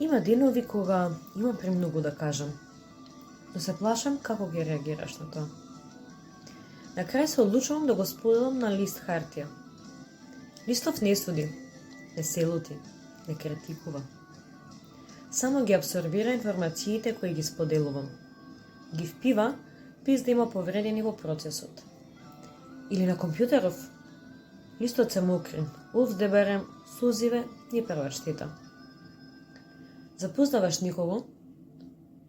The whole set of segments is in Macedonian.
Има денови кога имам премногу да кажам, но се плашам како ги реагираш на тоа. На крај се одлучувам да го споделам на лист хартија. Листов не суди, не се лути, не критикува. Само ги абсорбира информациите кои ги споделувам. Ги впива, без да има повредени во процесот. Или на компјутеров, листот се мокрин, деберем, сузиве и прва штета. Запознаваш некого,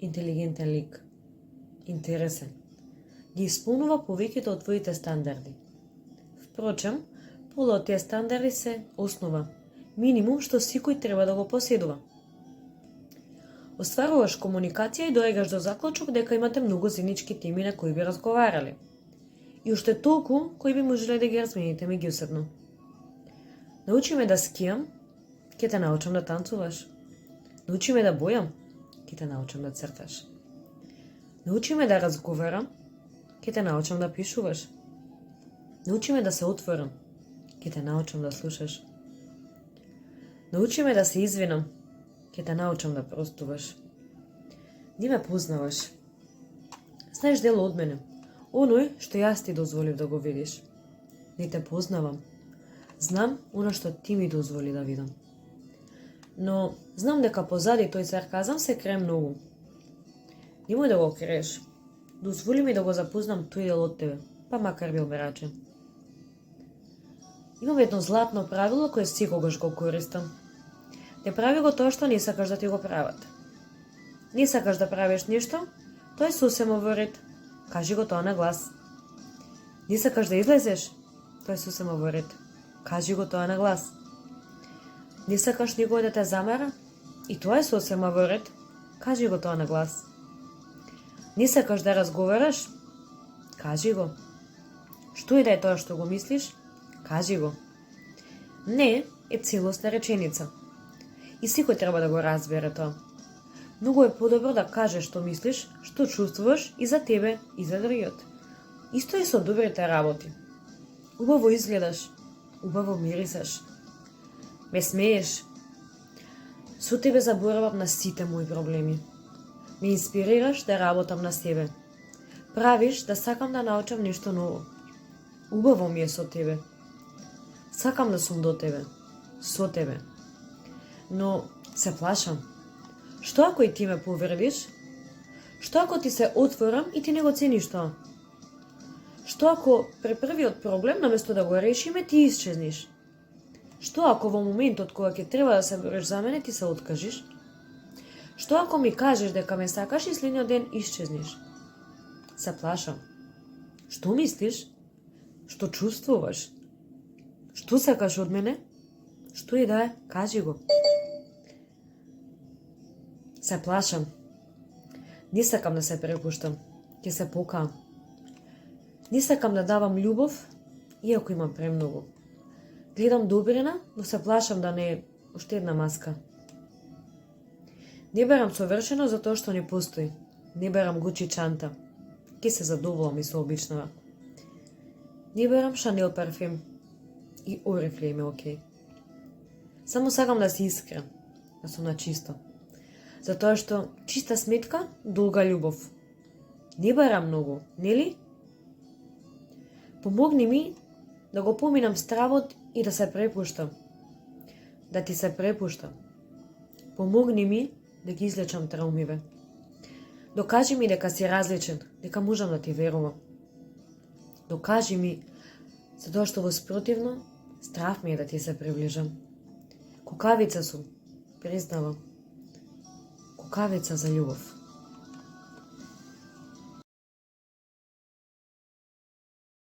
интелигентен лик, интересен, ги исполнува повеќето од твоите стандарди. Впрочем, пола од тие стандарди се основа, минимум што секој треба да го поседува. Остваруваш комуникација и доаѓаш до заклучок дека имате многу заеднички теми на кои би разговарале. И уште толку кои би можеле да ги размените меѓусебно. Научи ме да скијам, ќе те научам да танцуваш. Научи ме да бојам, ќе те научам да црташ. Научи ме да разговарам, ќе те научам да пишуваш. Научи ме да се отворам, ќе те научам да слушаш. Научи ме да се извинам, ќе те научам да простуваш. Не ме познаваш. Знаеш дело од мене, оној што јас ти дозволив да го видиш. Не те познавам. Знам оно што ти ми дозволи да видам. Но знам дека позади тој сарказам се крие многу. Немој да го криеш. Дозволи ми да го запознам тој дел од тебе, па макар бил мрачен. Имам едно златно правило кое секогаш го користам. Не прави го тоа што не сакаш да ти го прават. Не сакаш да правиш нешто, тоа е сосема во ред. Кажи го тоа на глас. Не сакаш да излезеш, тоа е сосема во ред. Кажи го тоа на глас. Не сакаш никој да те замара, и тоа е сосема во ред. Кажи го тоа на глас. Не сакаш да разговараш, кажи го. Што и да е тоа што го мислиш, кажи го. Не е целосна реченица. И секој треба да го разбере тоа. Многу е подобро да кажеш што мислиш, што чувствуваш и за тебе, и за другиот. Исто и со добрите работи. Убаво изгледаш, убаво мирисаш. Ме смееш. Со тебе заборавам на сите мои проблеми. Ме инспирираш да работам на себе. Правиш да сакам да научам нешто ново. Убаво ми е со тебе. Сакам да сум до тебе, со тебе. Но се плашам. Што ако и ти ме повредиш? Што ако ти се отворам и ти не го цениш тоа? Што ако при првиот проблем, наместо да го решиме, ти исчезниш? Што ако во моментот кога ќе треба да се бориш за мене, ти се откажиш? Што ако ми кажеш дека ме сакаш и следниот ден исчезниш? Се плашам. Што мислиш? Што чувствуваш? Што сакаш од мене? Што и да е, кажи го. Се плашам. Не сакам да се препуштам. Ќе се покаам. Не сакам да давам љубов, иако имам премногу. Гледам добрина, но се плашам да не е уште една маска. Не берам совршено затоа што не постои. Не берам Гучи чанта. Ке се задоволам и со обичнава. Не берам Шанел парфем. И Орифлейм е окей. Само сакам да си искрен, да сум на чисто. Затоа што чиста сметка, долга љубов. Не барам многу, нели? Помогни ми да го поминам стравот и да се препуштам. Да ти се препуштам. Помогни ми да ги излечам траумиве. Докажи ми дека си различен, дека можам да ти верувам. Докажи ми, затоа што во спротивно, страв ми е да ти се приближам. Кукавица сум, признавам. Кукавица за љубов.